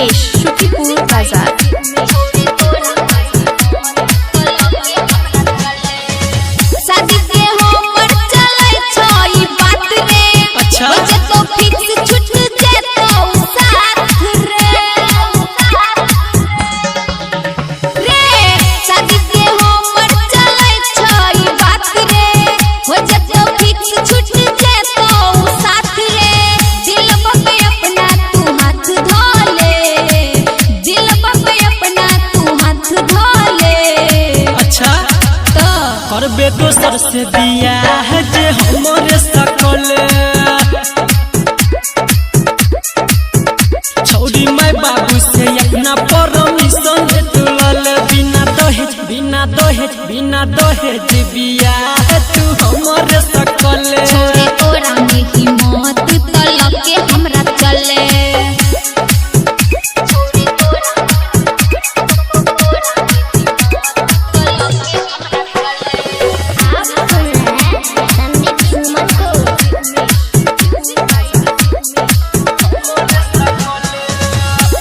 उमेश शुकीपुर बाजार। शादी के हमर चलै छ ई बात रे, अच्छा बजे तो फिक्स छूट जेतो साथ रे शादी के हमर चलै छ ई बात रे, बजे तो फिक्स छूट जेतो साथ रे। दिल पे अपना तू हाथ धो ले, दिल पे अपना तू हाथ धो ले। अच्छा तो करबे दोसर से बियाह जे हमरे सकल छौड़ी माय बाबू से अपना परमिशन तुलल बिना दहेज बियाह तू हमरे सकल छोरे तोरा में हिम्मत तलक के हमरा चले।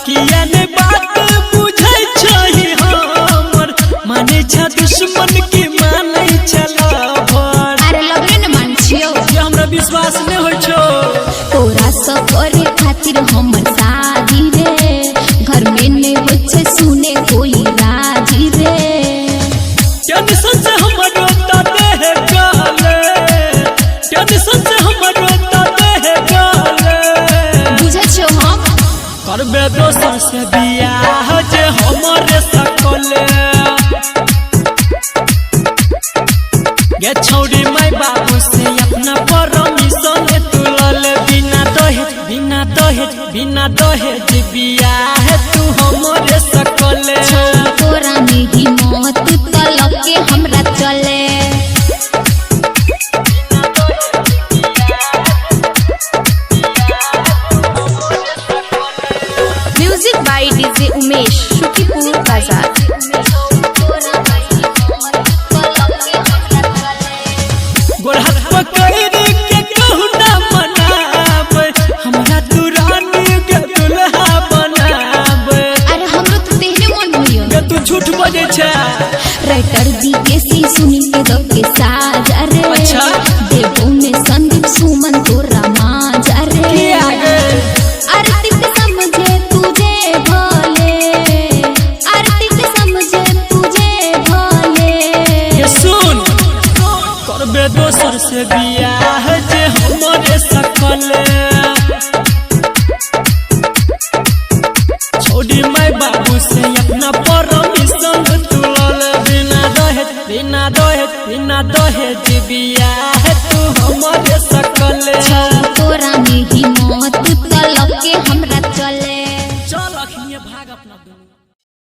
किया ने बात बुझै छही हमर माने छ दुश्मन के मानै छलभर। अरे लगरे न मान छियो, ये हमरा विश्वास नहीं होय छो। तोरा सब करे खातिर हमर शादी रे, घर में नहीं होय छै सुने कोई राजी रे। टेंशन से हमर रोता देह गाले, टेंशन से हमर रोता देह गाले। बुझै छो हम करबे दोसर से बियाह जे हमरे सकले गे छौड़ी माय बाबू से अपना परमिशन तुलल बिना दहेज बियाह तू हमरे सकले। तोरा में हिम्मत तलक के हमरा चले। Music by DJ Umesh Shukipur बाजार। गोरहात पकड़ के कहू ना मनाब हमरा तू रानी के दुल्हा बनाब। अरे हमरो तो तेहने मन होइयो, गे तू झूठ बजे छे। राइटर जी के सी सुनील के दो के साज अरे। अच्छा देवो में संदीप सुमन तोरा माज अरे। की आगे आरती के समझे तुझे भले, आरती के समझे तुझे भले। ये सुन करबे दोसर से बियाह जे हमरे सकले छौड़ी माय बाबू से अपना परमिशन तुलल बिना दहेज बियाह तू हमरे सकले।